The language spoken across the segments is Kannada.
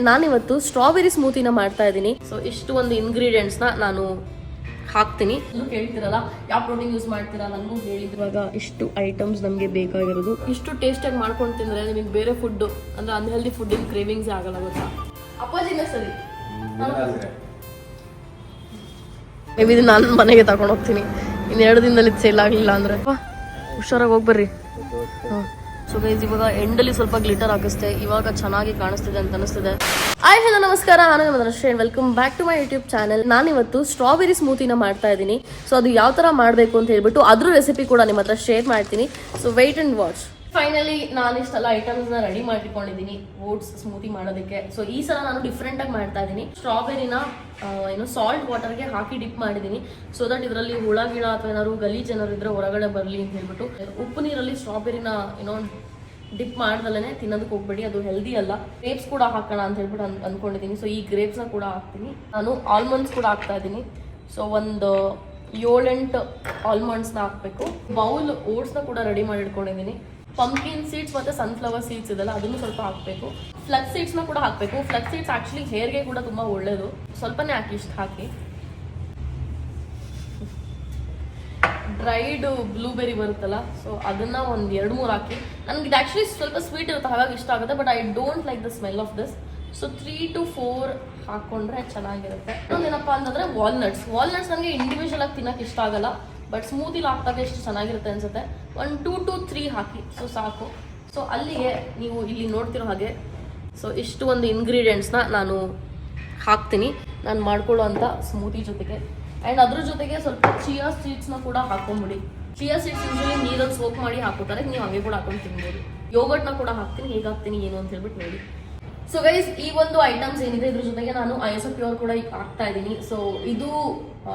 ನಾನಿವತ್ತು ಸ್ಟ್ರಾಬೆರಿ ಸ್ಮೂತಿನ ಮಾಡ್ತಾ ಇದ್ದೀನಿ. ಸೊ ಇಷ್ಟು ಒಂದು ಇಂಗ್ರೀಡಿಯೆಂಟ್ಸ್ನ ನಾನು ಹಾಕ್ತೀನಿ. ಹೇಳ್ತಿರಲ್ಲ ಯಾವ ಪ್ರೋಟೀನ್ ಯೂಸ್ ಮಾಡ್ತೀರಾ ನನಗೂ ಹೇಳಿದ್ವಾಗ ಇಷ್ಟು ಐಟಮ್ಸ್ ನಮಗೆ ಬೇಕಾಗಿರೋದು. ಇಷ್ಟು ಟೇಸ್ಟಾಗಿ ಮಾಡ್ಕೊಂಡು ತಿಂದರೆ ನಿಮಗೆ ಬೇರೆ ಫುಡ್ ಅಂದರೆ ಅನ್ಹೆಲ್ದಿ ಫುಡ್ಡಿನ ಕ್ರೇವಿಂಗ್ಸ್ ಆಗಲ್ಲ ಗೊತ್ತಾ. ಅಪ್ಪಾಜಿನ ಸರಿ ಮೇಬಿ ಇದು ನಾನು ಮನೆಗೆ ತಗೊಂಡು ಹೋಗ್ತೀನಿ. ಇನ್ನು 2 ದಿನದಲ್ಲಿ ಸೇಲ್ ಆಗಲಿಲ್ಲ ಅಂದರೆ ಹುಷಾರಾಗಿ ಹೋಗ್ಬರ್ರಿ. ಹಾಂ ಸೊ ಗೈಸ್ ಇವಾಗ ಎಂಡಲ್ಲಿ ಸ್ವಲ್ಪ ಗ್ಲಿಟರ್ ಹಾಕಿಸ್ತೆ, ಇವಾಗ ಚೆನ್ನಾಗಿ ಕಾಣಿಸ್ತಿದೆ ಅಂತ ಅನಿಸ್ತಿದೆ. ಹಾಯ್ ಹಲೋ ನಮಸ್ಕಾರ, ನಾನು ನಿಮ್ಮ Darshan. Welcome back to my YouTube channel. ನಾನಿವತ್ತು ಸ್ಟ್ರಾಬೆರಿ ಸ್ಮೂತಿನ ಮಾಡ್ತಾ ಇದ್ದೀನಿ. ಸೊ ಅದು ಯಾವ ಥರ ಮಾಡಬೇಕು ಅಂತ ಹೇಳ್ಬಿಟ್ಟು ಅದ್ರ ರೆಸಿಪಿ ಕೂಡ ನಿಮ್ಮ ಹತ್ರ ಶೇರ್ ಮಾಡ್ತೀನಿ. So wait and watch. Finally ನಾನು ಇಷ್ಟೆಲ್ಲ ಐಟಮ್ಸ್ನ ರೆಡಿ ಮಾಡಿಟ್ಕೊಂಡಿದ್ದೀನಿ ಓಟ್ಸ್ ಸ್ಮೂತಿ ಮಾಡೋದಕ್ಕೆ. ಸೊ ಈ ಸಲ ನಾನು ಡಿಫ್ರೆಂಟಾಗಿ ಮಾಡ್ತಾ ಇದ್ದೀನಿ. ಸ್ಟ್ರಾಬೆರಿನ ಸಾಲ್ಟ್ ವಾಟರ್ಗೆ ಹಾಕಿ ಡಿಪ್ ಮಾಡಿದ್ದೀನಿ. ಸೊ ದಟ್ ಇದರಲ್ಲಿ ಹುಳ ಗಿಡ ಅಥವಾ ಏನಾದ್ರು ಗಲೀಜ್ ಏನಾದ್ರು ಇದ್ರೆ ಹೊರಗಡೆ ಬರಲಿ ಅಂತ ಹೇಳ್ಬಿಟ್ಟು. ಉಪ್ಪು ನೀರಲ್ಲಿ ಸ್ಟ್ರಾಬೆರಿನ ಡಿಪ್ ಮಾಡ್ದಲ್ಲೇ ತಿನ್ನೋದಕ್ಕೆ ಹೋಗ್ಬೇಡಿ, ಅದು ಹೆಲ್ದಿ ಅಲ್ಲ. ಗ್ರೇಪ್ಸ್ ಕೂಡ ಹಾಕೋಣ ಅಂತ ಹೇಳ್ಬಿಟ್ಟು ಅಂದ್ಕೊಂಡಿದ್ದೀನಿ. ಸೊ ಈ ಗ್ರೇಪ್ಸ್ನ ಕೂಡ ಹಾಕ್ತೀನಿ. ನಾನು ಆಲ್ಮಂಡ್ಸ್ ಕೂಡ ಹಾಕ್ತಾ ಇದ್ದೀನಿ. ಸೊ ಒಂದು 7-8 ಆಲ್ಮಂಡ್ಸ್ನ ಹಾಕಬೇಕು. ಬೌಲ್ ಓಟ್ಸ್ನ ಕೂಡ ರೆಡಿ ಮಾಡಿ ಇಟ್ಕೊಂಡಿದ್ದೀನಿ. ಪಂಪ್ಕಿನ್ ಸೀಡ್ಸ್ ಮತ್ತು ಸನ್ಫ್ಲವರ್ ಸೀಡ್ಸ್ ಇದೆಲ್ಲ ಅದನ್ನು ಸ್ವಲ್ಪ ಹಾಕಬೇಕು. ಫ್ಲಕ್ಸ್ ಸೀಡ್ಸ್ನ ಕೂಡ ಹಾಕಬೇಕು. ಫ್ಲಕ್ಸ್ ಸೀಡ್ಸ್ ಆ್ಯಕ್ಚುಲಿ ಹೇರ್ಗೆ ಕೂಡ ತುಂಬ ಒಳ್ಳೆಯದು. ಸ್ವಲ್ಪನೇ ಹಾಕಿ, ಇಷ್ಟು ಹಾಕಿ. ಡ್ರೈಡ್ ಬ್ಲೂಬೆರಿ ಬರುತ್ತಲ್ಲ, ಸೊ ಅದನ್ನು ಒಂದು 2-3 ಹಾಕಿ. ನನಗೆ ಇದು ಆ್ಯಕ್ಚುಲಿ ಸ್ವಲ್ಪ ಸ್ವೀಟ್ ಇರುತ್ತೆ, ಹಾಗಾಗಿ ಇಷ್ಟ ಆಗುತ್ತೆ. But I don't like the smell of this. So 3 to 4 ಹಾಕ್ಕೊಂಡ್ರೆ ಚೆನ್ನಾಗಿರುತ್ತೆ. ಇನ್ನೊಂದೇನಪ್ಪ ಅಂತಂದರೆ ವಾಲ್ನಟ್ಸ್ ನನಗೆ ಇಂಡಿವಿಜುವಲ್ ಆಗಿ ತಿನ್ನೋಕೆ ಇಷ್ಟ ಆಗಲ್ಲ, ಬಟ್ ಸ್ಮೂತಿಲಿ ಹಾಕಿದಾಗ ಎಷ್ಟು ಚೆನ್ನಾಗಿರುತ್ತೆ ಅನ್ಸುತ್ತೆ. 1 2 to 3 ಹಾಕಿ, ಸೊ ಸಾಕು. ಸೊ ಅಲ್ಲಿಗೆ ನೀವು ಇಲ್ಲಿ ನೋಡ್ತಿರೋ ಹಾಗೆ ಸೊ ಇಷ್ಟು ಒಂದು ಇಂಗ್ರೀಡಿಯೆಂಟ್ಸ್ನ ನಾನು ಹಾಕ್ತೀನಿ ನಾನು ಮಾಡ್ಕೊಳ್ಳೋ ಅಂಥ ಸ್ಮೂತಿ ಜೊತೆಗೆ. ಆ್ಯಂಡ್ ಅದ್ರ ಜೊತೆಗೆ ಸ್ವಲ್ಪ ಚಿಯಾ ಸೀಡ್ಸ್ನ ಕೂಡ ಹಾಕೊಂಡ್ಬಿಡಿ. ಚಿಯಾ ಸೀಡ್ಸ್ ಯೂಶಲಿ ನೀರಲ್ಲಿ ಸೋಕ್ ಮಾಡಿ ಹಾಕೋತಾರೆ, ನೀವು ಹಂಗೆ ಕೂಡ ಹಾಕೊಂಡು ತಿನ್ಬೋದು. ಯೋಗರ್ಟ್ನ ಕೂಡ ಹಾಕ್ತೀನಿ, ಹೇಗೆ ಹಾಕ್ತೀನಿ ಏನು ಅಂತ ಹೇಳ್ಬಿಟ್ಟು ನೋಡಿ. ಸೊ ಗೈಸ್, ಈ ಒಂದು ಐಟಮ್ಸ್ ಏನಿದೆ ಇದ್ರ ಜೊತೆಗೆ ನಾನು ಐಸೋಪ್ಯೂರ್ ಕೂಡ ಹಾಕ್ತಾ ಇದ್ದೀನಿ. ಸೊ ಇದು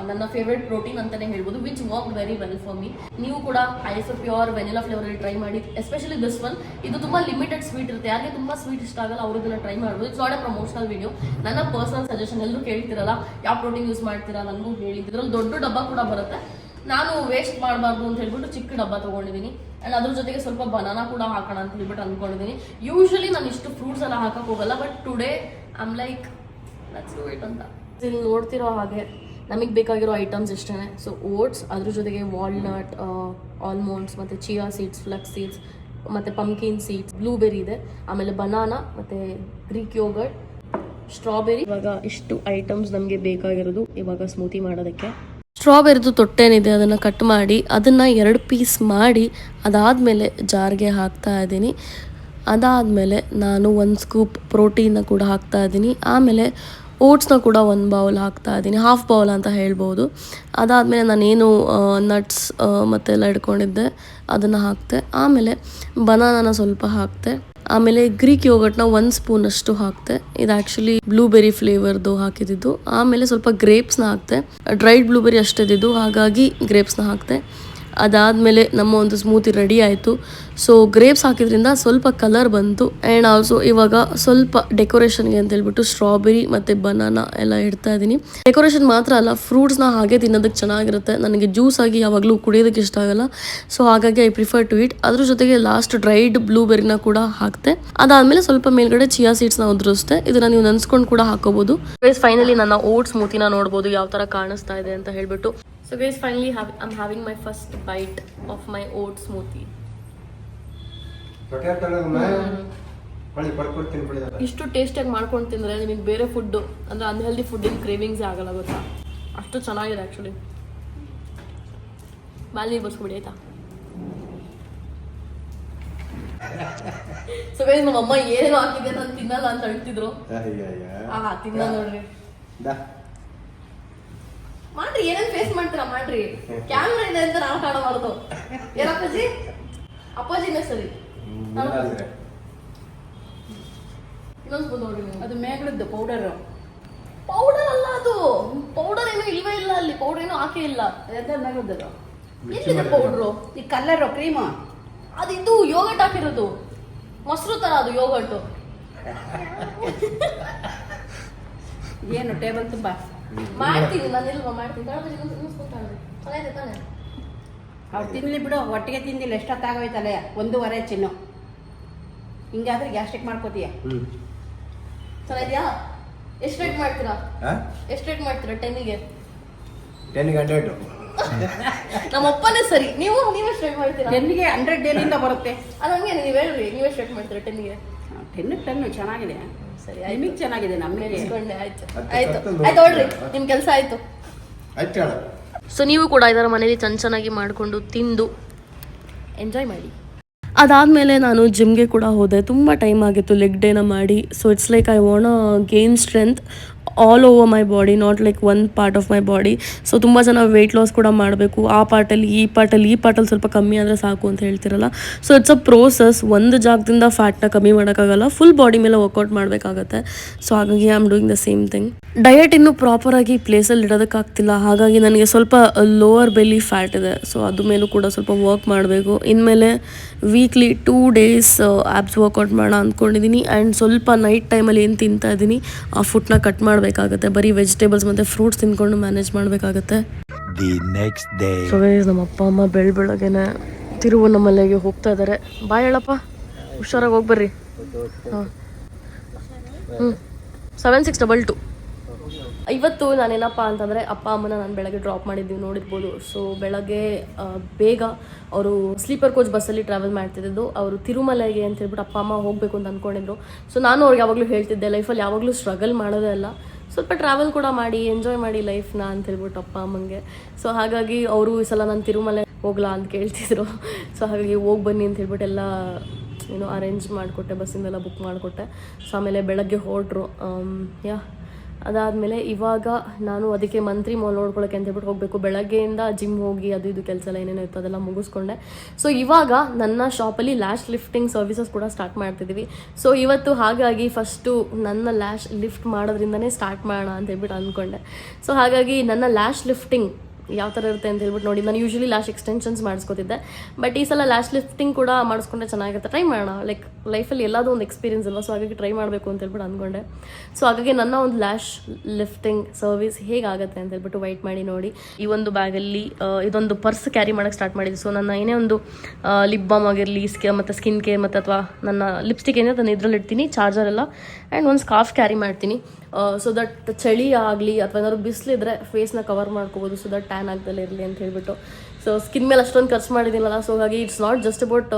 ನನ್ನ ಫೇವ್ರೆಟ್ ಪ್ರೋಟೀನ್ ಅಂತಾನೆ ಹೇಳ್ಬೋದು, which work very well for me. ನೀವು ಕೂಡ ಐಸೋಪ್ಯೂರ್ ವೆನಿಲಾ ಫ್ಲೇವರಲ್ಲಿ ಟ್ರೈ ಮಾಡಿ, ಎಸ್ಪೆಷಲಿ ದಿಸ್ ಒನ್. ಇದು ತುಂಬ ಲಿಮಿಟೆಡ್ ಸ್ವೀಟ್ ಇರುತ್ತೆ, ಯಾರಿಗೆ ತುಂಬ ಸ್ವೀಟ್ ಇಷ್ಟ ಆಗಲ್ಲ ಅವರು ಇದನ್ನ ಟ್ರೈ ಮಾಡ್ಬೋದು. It's not A promotional video, ನನ್ನ ಪರ್ಸನಲ್ ಸಜೆಷನ್. ಎಲ್ಲರೂ ಕೇಳ್ತಿರಲ್ಲ ಯಾವ ಪ್ರೋಟೀನ್ ಯೂಸ್ ಮಾಡ್ತೀರಾ ನನಗೂ ಹೇಳಿ. ಇದರಲ್ಲಿ ದೊಡ್ಡ ಡಬ್ಬ ಕೂಡ ಬರುತ್ತೆ. ನಾನು ವೇಸ್ಟ್ ಮಾಡಬಾರ್ದು ಅಂತ ಹೇಳ್ಬಿಟ್ಟು ಚಿಕ್ಕ ಡಬ್ಬ ತೊಗೊಂಡಿದ್ದೀನಿ. ಆ್ಯಂಡ್ ಅದ್ರ ಜೊತೆಗೆ ಸ್ವಲ್ಪ ಬನಾನಾ ಕೂಡ ಹಾಕೋಣ ಅಂತ ಹೇಳ್ಬಿಟ್ಟು ಅಂದ್ಕೊಂಡಿದ್ದೀನಿ. ಯೂಶಲಿ ನಾನು ಇಷ್ಟು ಫ್ರೂಟ್ಸ್ ಎಲ್ಲ ಹಾಕಕ್ಕೆ ಹೋಗಲ್ಲ, but today I am like let's do it ಅಂತ. ಇಲ್ಲಿ ನೋಡ್ತಿರೋ ಹಾಗೆ ನಮಗೆ ಬೇಕಾಗಿರೋ ಐಟಮ್ಸ್ ಇಷ್ಟೇ. ಸೊ ಓಟ್ಸ್, ಅದ್ರ ಜೊತೆಗೆ ವಾಲ್ನಟ್, ಆಲ್ಮಂಡ್ಸ್ ಮತ್ತು ಚಿಯಾ ಸೀಡ್ಸ್, ಫ್ಲಕ್ಸ್ ಸೀಡ್ಸ್ ಮತ್ತು ಪಂಪ್ಕಿನ್ ಸೀಡ್ಸ್, ಬ್ಲೂಬೆರಿ ಇದೆ, ಆಮೇಲೆ ಬನಾನಾ ಮತ್ತು ಗ್ರೀಕ್ ಯೋಗರ್ಟ್, ಸ್ಟ್ರಾಬೆರಿ. ಇವಾಗ ಇಷ್ಟು ಐಟಮ್ಸ್ ನಮಗೆ ಬೇಕಾಗಿರೋದು ಇವಾಗ ಸ್ಮೂತಿ ಮಾಡೋದಕ್ಕೆ. ಸ್ಟ್ರಾಬೆರಿದು ತೊಟ್ಟೆನಿದೆ ಅದನ್ನು ಕಟ್ ಮಾಡಿ ಅದನ್ನು 2 ಪೀಸ್ ಮಾಡಿ ಅದಾದಮೇಲೆ ಜಾರ್ಗೆ ಹಾಕ್ತಾ ಇದ್ದೀನಿ. ಅದಾದಮೇಲೆ ನಾನು 1 ಸ್ಕೂಪ್ ಪ್ರೋಟೀನ್ನ ಕೂಡ ಹಾಕ್ತಾ ಇದ್ದೀನಿ. ಆಮೇಲೆ ಓಟ್ಸ್ನ ಕೂಡ 1 ಬೌಲ್ ಹಾಕ್ತಾ ಇದ್ದೀನಿ, ಹಾಫ್ ಬೌಲ್ ಅಂತ ಹೇಳ್ಬೋದು. ಅದಾದಮೇಲೆ ನಾನೇನು ನಟ್ಸ್ ಮತ್ತೆಲ್ಲ ಇಟ್ಕೊಂಡಿದ್ದೆ ಅದನ್ನು ಹಾಕ್ತೆ. ಆಮೇಲೆ ಬನಾನಾನ ಸ್ವಲ್ಪ ಹಾಕ್ತೆ. ಆಮೇಲೆ ಗ್ರೀಕ್ ಯೋಗರ್ಟ್ನ 1 ಸ್ಪೂನಷ್ಟು ಹಾಕ್ತೆ. ಇದು ಆ್ಯಕ್ಚುಲಿ ಬ್ಲೂಬೆರಿ ಫ್ಲೇವರ್ದು ಹಾಕಿದ್ದು. ಆಮೇಲೆ ಸ್ವಲ್ಪ ಗ್ರೇಪ್ಸ್ನ ಹಾಕ್ತೆ. ಡ್ರೈಡ್ ಬ್ಲೂಬೆರಿ ಅಷ್ಟಿದ್ದು, ಹಾಗಾಗಿ ಗ್ರೇಪ್ಸ್ನ ಹಾಕ್ತೆ. ಅದಾದಮೇಲೆ ನಮ್ಮ ಒಂದು ಸ್ಮೂತಿ ರೆಡಿ ಆಯಿತು. ಸೊ ಗ್ರೇಪ್ಸ್ ಹಾಕಿದ್ರಿಂದ ಸ್ವಲ್ಪ ಕಲರ್ ಬಂತು. ಆ್ಯಂಡ್ ಆಲ್ಸೋ ಇವಾಗ ಸ್ವಲ್ಪ ಡೆಕೋರೇಷನ್ಗೆ ಅಂತ ಹೇಳ್ಬಿಟ್ಟು ಸ್ಟ್ರಾಬೆರಿ ಮತ್ತು ಬನಾನಾ ಎಲ್ಲ ಇಡ್ತಾ ಇದ್ದೀನಿ. ಡೆಕೋರೇಷನ್ ಮಾತ್ರ ಅಲ್ಲ, ಫ್ರೂಟ್ಸ್ನ ಹಾಗೆ ತಿನ್ನೋದಕ್ಕೆ ಚೆನ್ನಾಗಿರುತ್ತೆ. ನನಗೆ ಜ್ಯೂಸ್ ಆಗಿ ಯಾವಾಗಲೂ ಕುಡಿಯೋದಕ್ಕೆ ಇಷ್ಟ ಆಗಲ್ಲ, ಸೊ ಹಾಗಾಗಿ ಐ ಪ್ರಿಫರ್ ಟು ಇಟ್. ಅದ್ರ ಜೊತೆಗೆ ಲಾಸ್ಟ್ ಡ್ರೈಡ್ ಬ್ಲೂಬೆರಿನ ಕೂಡ ಹಾಕ್ತೆ. ಅದಾದಮೇಲೆ ಸ್ವಲ್ಪ ಮೇಲ್ಗಡೆ ಚಿಯಾ ಸೀಡ್ಸ್ನ ಉದುರಿಸ್ತೆ. ಇದನ್ನು ನೀವು ನೆನೆಸ್ಕೊಂಡು ಕೂಡ ಹಾಕೋಬೋದು. ಫೈನಲಿ ನನ್ನ ಓಟ್ಸ್ ಸ್ಮೂತಿನ ನೋಡ್ಬೋದು ಯಾವ ಥರ ಕಾಣಿಸ್ತಾ ಇದೆ ಅಂತ ಹೇಳ್ಬಿಟ್ಟು. So guys, finally I'm having my first bite of my oat smoothie. ಇಷ್ಟು ಟೇಸ್ಟಾಗಿ ಮಾಡ್ಕೊಂಡು ತಿಂದರೆ ನಿಮಗೆ ಬೇರೆ ಫುಡ್ ಅಂದರೆ ಅನ್ಹೆಲ್ದಿ ಫುಡ್ಡಿನ ಕ್ರೇವಿಂಗ್ಸ್ ಆಗಲ್ಲ ಗೊತ್ತಾ. ಅಷ್ಟು ಚೆನ್ನಾಗಿದೆ ಆ್ಯಕ್ಚುಲಿ. ಮೇಲೆ ಬರ್ಸ್ಬಿಡಿ ಆಯ್ತಾ. ಸೊ ಗೈಸ್, ನಮ್ಮ ಅಮ್ಮ ಏನೇನು ಹಾಕಿದೆ ನಾನು ತಿನ್ನಲ್ಲ ಅಂತ ಹೇಳ್ತಿದ್ರು. ತಿನ್ನ ನೋಡ್ರಿ, ಮಾಡ್ರಿ, ಏನೇನು ಫೇಸ್ ಮಾಡ್ತೀರಾ ಮಾಡ್ರಿ. ಕ್ಯಾಮ್ರಾ ಇದೆ ಅಂತ ನಾವು ಕಾಣಬಾರ್ದು. ಏನಪ್ಪಾಜಿ? ಅಪ್ಪಾಜಿನೇ ಸರಿ. ಇನ್ನೊಂದು ಸ್ಪೂನ್ ನೋಡ್ರಿ. ಅದು ಮೇಗಳದ್ದು ಪೌಡರ್ ಅಲ್ಲ, ಅದು ಪೌಡರ್ ಏನೂ ಇಲ್ವೇ ಇಲ್ಲ ಅಲ್ಲಿ. ಪೌಡರ್ ಏನೂ ಹಾಕೇ ಇಲ್ಲ. ಮೇಗಳದ್ದು ಎಲ್ಲಿದೆ ಪೌಡ್ರು? ಈ ಕಲರ್ ಕ್ರೀಮು ಅದಿದ್ದು ಯೋಗಟ್ ಹಾಕಿರೋದು, ಮೊಸರು ತರ ಅದು ಯೋಗಟ್ಟು. ಏನು ಟೇಬಲ್ ತುಂಬ ಮಾಡ್ತೀನಿ ನಾನು, ಇಲ್ವಾ ಮಾಡ್ತೀನಿ. ತಾನೆ ಅವ್ರು ತಿನ್ನಲಿ ಬಿಡು, ಒಟ್ಟಿಗೆ ತಿಂದಿಲ್ಲ. ಎಷ್ಟೊತ್ತಾಗೋಯ್ತಲ್ಲ? 1:30 ಚಿನ್ನು. ಹಿಂಗಾದ್ರೆ ಗ್ಯಾಸ್ಟ್ರಿಕ್ ಮಾಡ್ಕೋತೀಯ. ಚೆನ್ನಾಗಿದ್ಯಾ? ಎಷ್ಟು ರೇಟ್ ಮಾಡ್ತೀರಾ? ಎಷ್ಟು ರೇಟ್ ಮಾಡ್ತೀರಾ 10ಗೆ? 10ಗೆ 100. ನಮ್ಮ ಅಪ್ಪನೇ ಸರಿ. ನೀವೆಷ್ಟು ರೇಟ್ ಮಾಡ್ತೀರಾ? 10ಗೆ 100 ಎಲ್ಲಿಂದ ಬರುತ್ತೆ? ಅದು ಹಂಗೆ ನೀವು ಹೇಳ್ರಿ, ನೀವೆಷ್ಟು ರೇಟ್ ಮಾಡ್ತೀರಾ 10ಗೆ? 10 ಚೆನ್ನಾಗಿದೆ. ಸರಿ, ನಿಮಗೆ ಚೆನ್ನಾಗಿದೆ, ನಮಗೆ ಇಸ್ಕೊಂಡೆ. ಆಯ್ತು ಹೊಡ್ರಿ, ನಿಮ್ಮ ಕೆಲಸ ಆಯ್ತು. ಸೊ ನೀವು ಕೂಡ ಇದರ ಮನೇಲಿ ಚೆನ್ನಾಗಿ ಮಾಡಿಕೊಂಡು ತಿಂದು ಎಂಜಾಯ್ ಮಾಡಿ. ಅದಾದಮೇಲೆ ನಾನು ಜಿಮ್ಗೆ ಕೂಡ ಹೋದೆ. ತುಂಬ ಟೈಮ್ ಆಗಿತ್ತು ಲೆಗ್ ಡೇನ ಮಾಡಿ. So it's like I want gain strength all over my body, not like one part of my body. So ತುಂಬ ಜನ ವೆಯ್ಟ್ ಲಾಸ್ ಕೂಡ ಮಾಡಬೇಕು, ಆ ಪಾರ್ಟಲ್ಲಿ ಈ ಪಾರ್ಟಲ್ಲಿ ಸ್ವಲ್ಪ ಕಮ್ಮಿ ಆದರೆ ಸಾಕು ಅಂತ ಹೇಳ್ತಿರಲ್ಲ. So it's a process. ಒಂದು ಜಾಗದಿಂದ ಫ್ಯಾಟ್ನ ಕಮ್ಮಿ ಮಾಡೋಕ್ಕಾಗಲ್ಲ, ಫುಲ್ ಬಾಡಿ ಮೇಲೆ ವರ್ಕೌಟ್ ಮಾಡಬೇಕಾಗತ್ತೆ. ಸೊ ಹಾಗಾಗಿ I am doing the same thing. Diet ಇನ್ನೂ ಪ್ರಾಪರಾಗಿ ಪ್ಲೇಸಲ್ಲಿ ಇಡೋದಕ್ಕಾಗ್ತಿಲ್ಲ, ಹಾಗಾಗಿ ನನಗೆ ಸ್ವಲ್ಪ ಲೋವರ್ ಬೆಲ್ಲಿ ಫ್ಯಾಟ್ ಇದೆ. ಸೊ ಅದ್ರ ಮೇಲೂ ಕೂಡ ಸ್ವಲ್ಪ ವರ್ಕ್ ಮಾಡಬೇಕು. ಇನ್ಮೇಲೆ ವೀಕ್ಲಿ 2 days ಆ್ಯಬ್ಸ್ ವರ್ಕೌಟ್ ಮಾಡೋಣ ಅಂದ್ಕೊಂಡಿದ್ದೀನಿ. ಆ್ಯಂಡ್ ಸ್ವಲ್ಪ ನೈಟ್ ಟೈಮಲ್ಲಿ ಏನು ತಿಂತಾ ಇದ್ದೀನಿ ಆ ಫುಡ್ನ ಕಟ್ ಮಾಡಬೇಕಾಗುತ್ತೆ. ಬರೀ ವೆಜಿಟೇಬಲ್ಸ್ ಮತ್ತು ಫ್ರೂಟ್ಸ್ ತಿನ್ಕೊಂಡು ಮ್ಯಾನೇಜ್ ಮಾಡಬೇಕಾಗುತ್ತೆ. ಸೊ ಗೈಸ್, ನಮ್ಮ ಅಪ್ಪ ಅಮ್ಮ ಬೆಳಗ್ಗೆನೆ ತಿರುವಣ್ಣಾಮಲೆಗೆ ಹೋಗ್ತಾ ಇದ್ದಾರೆ. ಬಾಯ್ ಹೇಳಪ್ಪ, ಹುಷಾರಾಗಿ ಹೋಗ್ಬರ್ರಿ. ಹಾಂ 7622. ಇವತ್ತು ನಾನೇನಪ್ಪ ಅಂತಂದರೆ ಅಪ್ಪ ಅಮ್ಮನ ನಾನು ಬೆಳಗ್ಗೆ ಡ್ರಾಪ್ ಮಾಡಿದ್ದೀವಿ, ನೋಡಿರ್ಬೋದು. ಸೊ ಬೆಳಗ್ಗೆ ಬೇಗ ಅವರು ಸ್ಲೀಪರ್ ಕೋಚ್ ಬಸ್ಸಲ್ಲಿ ಟ್ರಾವೆಲ್ ಮಾಡ್ತಿದ್ದು. ಅವರು ತಿರುಮಲೆಗೆ ಅಂತ ಹೇಳ್ಬಿಟ್ಟು ಅಪ್ಪ ಅಮ್ಮ ಹೋಗಬೇಕು ಅಂತ ಅಂದ್ಕೊಂಡಿದ್ರು. ಸೊ ನಾನು ಅವ್ರಿಗೆ ಯಾವಾಗಲೂ ಹೇಳ್ತಿದ್ದೆ, ಲೈಫಲ್ಲಿ ಯಾವಾಗಲೂ ಸ್ಟ್ರಗಲ್ ಮಾಡೋದೇ ಅಲ್ಲ, ಸ್ವಲ್ಪ ಟ್ರಾವೆಲ್ ಕೂಡ ಮಾಡಿ ಎಂಜಾಯ್ ಮಾಡಿ ಲೈಫ್ನ ಅಂತ ಹೇಳ್ಬಿಟ್ಟು ಅಪ್ಪ ಅಮ್ಮಂಗೆ. ಸೊ ಹಾಗಾಗಿ ಅವರು ಈ ಸಲ ನಾನು ತಿರುಮಲೆ ಹೋಗ್ಲಾ ಅಂತ ಕೇಳ್ತಿದ್ರು. ಸೊ ಹಾಗಾಗಿ ಹೋಗಿ ಬನ್ನಿ ಅಂತ ಹೇಳ್ಬಿಟ್ಟು ಎಲ್ಲ ಅರೇಂಜ್ ಮಾಡಿಕೊಟ್ಟೆ, ಬಸ್ಸಿಂದೆಲ್ಲ ಬುಕ್ ಮಾಡಿಕೊಟ್ಟೆ. ಸೊ ಆಮೇಲೆ ಬೆಳಗ್ಗೆ ಹೊರಟ್ರು. ಅದಾದಮೇಲೆ ಇವಾಗ ನಾನು ಅದಕ್ಕೆ ಮಂತ್ರಿ ಮಾಲ್ ನೋಡ್ಕೊಳ್ಳೋಕ್ಕೆ ಅಂತ ಹೇಳ್ಬಿಟ್ಟು ಹೋಗಬೇಕು. ಬೆಳಗ್ಗೆಯಿಂದ ಜಿಮ್ ಹೋಗಿ ಅದು ಇದು ಕೆಲಸ ಎಲ್ಲ ಏನೇನೋ ಇತ್ತು ಅದೆಲ್ಲ ಮುಗಿಸ್ಕೊಂಡೆ. ಸೊ ಇವಾಗ ನನ್ನ ಶಾಪಲ್ಲಿ ಲ್ಯಾಶ್ ಲಿಫ್ಟಿಂಗ್ ಸರ್ವಿಸಸ್ ಕೂಡ ಸ್ಟಾರ್ಟ್ ಮಾಡ್ತಿದ್ದೀವಿ. ಸೊ ಇವತ್ತು ಹಾಗಾಗಿ ಫಸ್ಟು ನನ್ನ ಲ್ಯಾಶ್ ಲಿಫ್ಟ್ ಮಾಡೋದ್ರಿಂದನೇ ಸ್ಟಾರ್ಟ್ ಮಾಡೋಣ ಅಂತ ಹೇಳ್ಬಿಟ್ಟು ಅಂದ್ಕೊಂಡೆ. ಸೊ ಹಾಗಾಗಿ ನನ್ನ ಲ್ಯಾಶ್ ಲಿಫ್ಟಿಂಗ್ ಯಾವ ಥರ ಇರುತ್ತೆ ಅಂತ ಹೇಳ್ಬಿಟ್ಟು ನೋಡಿ. ನಾನು ಯೂಶ್ವಲಿ ಲ್ಯಾಶ್ ಎಕ್ಸ್ಟೆನ್ಷನ್ಸ್ ಮಾಡಿಸ್ಕೊತಿದ್ದೆ, ಬಟ್ ಈ ಸಲ ಲ್ಯಾಶ್ ಲಿಫ್ಟಿಂಗ್ ಕೂಡ ಮಾಡಿಸ್ಕೊಂಡ್ರೆ ಚೆನ್ನಾಗಿರುತ್ತೆ. ಟ್ರೈ ಮಾಡೋಣ, ಲೈಕ್ ಲೈಫಲ್ಲಿ ಎಲ್ಲದೂ ಒಂದು ಎಕ್ಸ್ಪೀರಿಯನ್ಸ್ ಅಲ್ವಾ. ಸೊ ಹಾಗಾಗಿ ಟ್ರೈ ಮಾಡಬೇಕು ಅಂತ ಹೇಳ್ಬಿಟ್ಟು ಅಂದ್ಕೊಂಡೆ. ಸೊ ಹಾಗಾಗಿ ನನ್ನ ಒಂದು ಲ್ಯಾಶ್ ಲಿಫ್ಟಿಂಗ್ ಸರ್ವಿಸ್ ಹೇಗಾಗುತ್ತೆ ಅಂತ ಹೇಳ್ಬಿಟ್ಟು ವೈಟ್ ಮಾಡಿ ನೋಡಿ. ಈ ಒಂದು ಬ್ಯಾಗಲ್ಲಿ ಇದೊಂದು ಪರ್ಸ್ ಕ್ಯಾರಿ ಮಾಡೋಕ್ಕೆ ಸ್ಟಾರ್ಟ್ ಮಾಡಿದ್ದೆ. ಸೊ ನನ್ನ ಏನೇ ಒಂದು ಲಿಪ್ ಬಾಮ್ ಆಗಿರಲಿ, ಮತ್ತು ಸ್ಕಿನ್ ಕೇರ್ ಮತ್ತು ಅಥವಾ ನನ್ನ ಲಿಪ್ಸ್ಟಿಕ್ ಏನಿದೆ ಅದನ್ನು ಇದರಲ್ಲಿ ಇಡ್ತೀನಿ, ಚಾರ್ಜರ್ ಎಲ್ಲ, ಆ್ಯಂಡ್ ಒಂದು ಸ್ಕಾರ್ಫ್ ಕ್ಯಾರಿ ಮಾಡ್ತೀನಿ. ಸೊ ದಟ್ ಚಳಿ ಆಗಲಿ ಅಥವಾ ಏನಾದ್ರು ಬಿಸಿಲಿದ್ರೆ ಫೇಸ್ನ ಕವರ್ ಮಾಡ್ಕೋಬೋದು, ಸೊ ದಟ್ ಟ್ಯಾನ್ ಆಗ್ದಲ್ಲೇ ಇರಲಿ ಅಂತ ಹೇಳ್ಬಿಟ್ಟು. ಸೊ ಸ್ಕಿನ್ ಮೇಲೆ ಅಷ್ಟೊಂದು ಖರ್ಚು ಮಾಡಿದ್ದೀನಲ್ಲ, ಸೊ ಹಾಗಾಗಿ it's not just about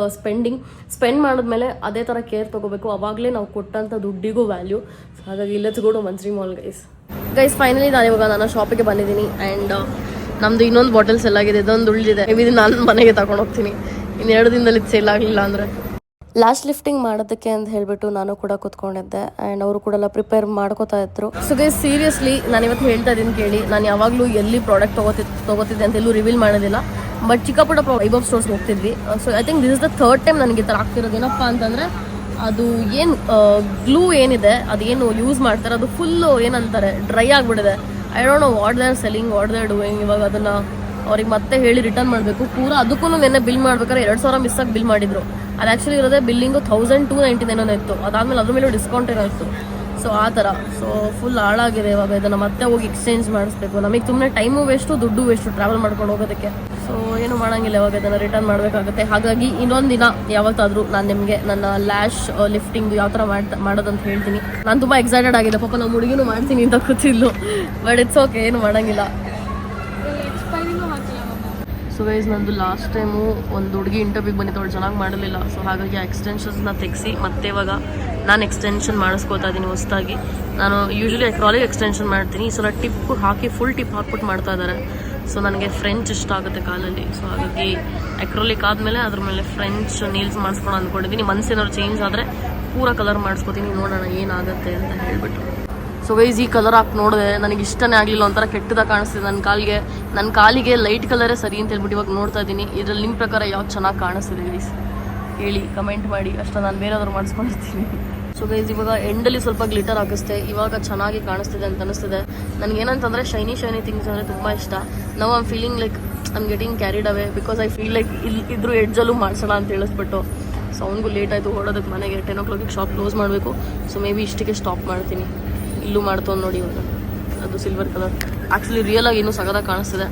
spend ಮಾಡಿದ್ಮೇಲೆ ಅದೇ ಥರ ಕೇರ್ ತೊಗೋಬೇಕು, ಅವಾಗಲೇ ನಾವು ಕೊಟ್ಟಂಥ ದುಡ್ಡಿಗೂ ವ್ಯಾಲ್ಯೂ. ಹಾಗಾಗಿ let's go to Mantri mall guys. Finally ನಾನು ಇವಾಗ ನನ್ನ ಶಾಪಿಗೆ ಬಂದಿದ್ದೀನಿ. ಆ್ಯಂಡ್ ನಮ್ಮದು ಇನ್ನೊಂದು ಬಾಟಲ್ಸ್ ಎಲ್ಲಾಗಿದೆ, ಇದೊಂದು ಉಳಿದಿದೆ. ಮೇಬಿ ನಾನು ಮನೆಗೆ ತಗೊಂಡು ಹೋಗ್ತೀನಿ ಇನ್ನು 2 ದಿನದಲ್ಲಿ ಸೇಲ್ ಆಗಲಿಲ್ಲ ಅಂದರೆ. ಲ್ಯಾಶ್ ಲಿಫ್ಟಿಂಗ್ ಮಾಡೋದಕ್ಕೆ ಅಂತ ಹೇಳ್ಬಿಟ್ಟು ನಾನು ಕೂಡ ಕೂತ್ಕೊಂಡಿದ್ದೆ, ಆ್ಯಂಡ್ ಅವರು ಕೂಡ ಎಲ್ಲ ಪ್ರಿಪೇರ್ ಮಾಡ್ಕೋತಾ ಇದ್ರು. ಸೊ ಗೈಸ್, ಸೀರಿಯಸ್ಲಿ ನಾನು ಇವತ್ತು ಹೇಳ್ತಾ ಇದ್ದೀನಿ ಕೇಳಿ, ನಾನು ಯಾವಾಗಲೂ ಎಲ್ಲಿ ಪ್ರಾಡಕ್ಟ್ ತೊಗೋತಿದ್ದೆ ಅಂತ ಎಲ್ಲೂ ರಿವೀಲ್ ಮಾಡೋದಿಲ್ಲ, ಬಟ್ ಚಿಕ್ಕ ಪುಟ್ಟ ವೈಭವ್ ಸ್ಟೋರ್ಸ್ಗೆ ಹೋಗ್ತಿದ್ವಿ. So I think this is the 3rd time ನನಗೆ ಈ ಥರ ಆಗ್ತಿರೋದು. ಏನಪ್ಪ ಅಂತಂದರೆ ಅದು ಏನು ಗ್ಲೂ ಏನಿದೆ ಅದೇನು ಯೂಸ್ ಮಾಡ್ತಾರೆ ಅದು ಫುಲ್ಲು ಏನಂತಾರೆ ಡ್ರೈ ಆಗಿಬಿಟ್ಟಿದೆ. I don't know what they are selling, what they are doing. ಇವಾಗ ಅದನ್ನು ಅವ್ರಿಗೆ ಮತ್ತೆ ಹೇಳಿ ರಿಟರ್ನ್ ಮಾಡಬೇಕು. ಪೂರಾ ಅದಕ್ಕೂ ನೆನ್ನೆ ಬಿಲ್ ಮಾಡ್ಬೇಕಾದ್ರೆ 2000 ಮಿಸ್ಸಾಗಿ ಬಿಲ್ ಮಾಡಿದ್ರು. ಅದು ಆ್ಯಕ್ಚುಲಿ ಇರೋದೇ ಬಿಲ್ಲಿಂಗು 1299 ಇತ್ತು. ಅದಾದಮೇಲೆ ಅದ್ರ ಮೇಲೂ ಡಿಸ್ಕೌಂಟ್ ಏನೋ ಇತ್ತು. ಸೊ ಆ ಥರ. ಸೊ ಫುಲ್ ಹಾಳಾಗಿದೆ. ಇವಾಗ ಇದನ್ನು ಮತ್ತೆ ಹೋಗಿ ಎಕ್ಸ್ಚೇಂಜ್ ಮಾಡಿಸ್ಬೇಕು. ನಮಗೆ ಸುಮ್ಮನೆ ಟೈಮು ವೇಸ್ಟು, ದುಡ್ಡು ವೇಸ್ಟು ಟ್ರಾವೆಲ್ ಮಾಡ್ಕೊಂಡು ಹೋಗೋದಕ್ಕೆ. ಸೊ ಏನು ಮಾಡೋಂಗಿಲ್ಲ, ಇವಾಗ ಇದನ್ನು ರಿಟರ್ನ್ ಮಾಡಬೇಕಾಗುತ್ತೆ. ಹಾಗಾಗಿ ಇನ್ನೊಂದು ದಿನ ಯಾವತ್ತಾದರೂ ನಾನು ನಿಮಗೆ ನನ್ನ ಲ್ಯಾಶ್ ಲಿಫ್ಟಿಂಗ್ ಯಾವ ಥರ ಮಾಡೋದಂತ ಹೇಳ್ತೀನಿ. ನಾನು ತುಂಬ ಎಕ್ಸೈಟೆಡ್ ಆಗಿದೆ. ಪಾಪ ನಾವು ಹುಡುಗಿನೂ ಮಾಡ್ತೀನಿ ಅಂತ ಕೂತಿದ್ಲು, ಬಟ್ ಇಟ್ಸ್ ಓಕೆ, ಏನು ಮಾಡೋಂಗಿಲ್ಲ. ಸೊ ಗೈಸ್, ನಂದು ಲಾಸ್ಟ್ ಟೈಮು ಒಂದು ಹುಡುಗಿ ಇಂಟರ್ವ್ಯೂಗೆ ಬಂದಿತ್ತು, ಅವಳು ಚೆನ್ನಾಗಿ ಮಾಡಲಿಲ್ಲ. ಸೊ ಹಾಗಾಗಿ ಆ ಎಕ್ಸ್ಟೆನ್ಷನ್ಸ್ನ ತೆಗೆಸಿ ಮತ್ತೆ ಇವಾಗ ನಾನು ಎಕ್ಸ್ಟೆನ್ಷನ್ ಮಾಡಿಸ್ಕೋತಾ ಇದ್ದೀನಿ ಹೊಸದಾಗಿ. ನಾನು ಯೂಶ್ವಲಿ ಅಕ್ರಾಲಿಕ್ ಎಕ್ಸ್ಟೆನ್ಷನ್ ಮಾಡ್ತೀನಿ, ಈ ಸಲ ಟಿಪ್ ಹಾಕಿ ಫುಲ್ ಟಿಪ್ ಹಾಕ್ಬಿಟ್ಟು ಮಾಡ್ತಾ ಇದ್ದಾರೆ. ಸೊ ನನಗೆ ಫ್ರೆಂಚ್ ಇಷ್ಟ ಆಗುತ್ತೆ ಕಾಲಲ್ಲಿ. ಸೊ ಹಾಗಾಗಿ ಅಕ್ರಾಲಿಕ್ ಆದಮೇಲೆ ಅದ್ರ ಮೇಲೆ ಫ್ರೆಂಚ್ ನೀಲ್ಸ್ ಮಾಡಿಸ್ಕೊಂಡು ಅಂದ್ಕೊಂಡಿದ್ದೀನಿ. ಮನ್ಸೇನಾದ್ರು ಚೇಂಜ್ ಆದರೆ ಪೂರ ಕಲರ್ ಮಾಡಿಸ್ಕೋತೀನಿ, ನೋಡೋಣ ಏನಾಗುತ್ತೆ ಅಂತ ಹೇಳ್ಬಿಟ್ಟು. ಸೊ ಗೈಸ್, ಈ ಕಲರ್ ಹಾಕಿ ನೋಡಿದೆ ನನಗೆ ಇಷ್ಟನೇ ಆಗಲಿಲ್ಲ, ಒಂಥರ ಕೆಟ್ಟದಾಗ ಕಾಣಿಸ್ತಿದೆ ನನ್ನ ಕಾಲಿಗೆ ಲೈಟ್ ಕಲರೇ ಸರಿ ಅಂತ ಹೇಳ್ಬಿಟ್ಟು ಇವಾಗ ನೋಡ್ತಾ ಇದ್ದೀನಿ. ಇದರಲ್ಲಿ ನಿಮ್ಮ ಪ್ರಕಾರ ಯಾವ್ದು ಚೆನ್ನಾಗಿ ಕಾಣಿಸ್ತಿದೆ ಗೈಸ್ ಹೇಳಿ, ಕಮೆಂಟ್ ಮಾಡಿ. ಅಷ್ಟು ನಾನು ಬೇರೆಯವ್ರು ಮಾಡಿಸ್ಕೊಂಡಿರ್ತೀನಿ. ಸೊ ಗೈಸ್, ಇವಾಗ ಎಂಡಲ್ಲಿ ಸ್ವಲ್ಪ ಗ್ಲಿಟರ್ ಹಾಕಿಸ್ದೆ, ಇವಾಗ ಚೆನ್ನಾಗಿ ಕಾಣಿಸ್ತಿದೆ ಅಂತ ಅನಿಸ್ತಿದೆ. ನನಗೇನಂತಂದರೆ ಶೈನಿ ಥಿಂಗ್ಸ್ ಅಂದರೆ ತುಂಬ ಇಷ್ಟ. ನಾವು I'm feeling like I'm getting carried away, because I feel like ಇದ್ರ ಎಡ್ಜಲ್ಲೂ ಮಾಡಿಸೋಣ ಅಂತ ಹೇಳಿಸ್ಬಿಟ್ಟು. ಸೊ ಅವನಿಗೂ ಲೇಟ್ ಆಯಿತು ಹೊಡೋದಕ್ಕೆ ಮನೆಗೆ. 10 o'clock ಶಾಪ್ ಕ್ಲೋಸ್ ಮಾಡಬೇಕು. ಸೊ ಮೇ ಬಿ ಇಷ್ಟಕ್ಕೆ ಸ್ಟಾಪ್ ಮಾಡ್ತೀನಿ. ಇಲ್ಲೂ ಮಾಡ್ತೋದು ನೋಡಿ ಇವಾಗ, ಅದು ಸಿಲ್ವರ್ ಕಲರ್. ಆ್ಯಕ್ಚುಲಿ ರಿಯಲ್ ಆಗಿ ಇನ್ನೂ ಸಗದಾಗಿ ಕಾಣಿಸ್ತಿದೆ.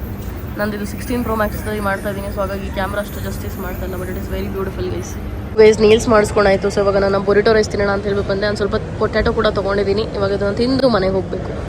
ನಂದು ಇದು 16 Pro Max ಮಾಡ್ತಾ ಇದ್ದೀನಿ. ಸೊ ಹಾಗಾಗಿ ಕ್ಯಾಮ್ರಾ ಅಷ್ಟು ಜಸ್ಟಿಸ್ ಮಾಡ್ತಾ ಇಲ್ಲ, but it is very beautiful guys. ವೇಸ್ ನೀಲ್ಸ್ ಮಾಡಿಸ್ಕೊಂಡಾಯ್ತು. ಸೊ ಇವಾಗ ನಾನು ಬೊರಿಟೋ ರೈಸ್ ತಿನ್ನೋಣ ಅಂತ ಹೇಳ್ಬಿಟ್ಟು ಬಂದೆ. ಒಂದು ಸ್ವಲ್ಪ ಪೊಟ್ಯಾಟೊ ಕೂಡ ತೊಗೊಂಡಿದ್ದೀನಿ. ಇವಾಗ ಇದನ್ನು ತಿಂದು ಮನೆಗೆ ಹೋಗಬೇಕು.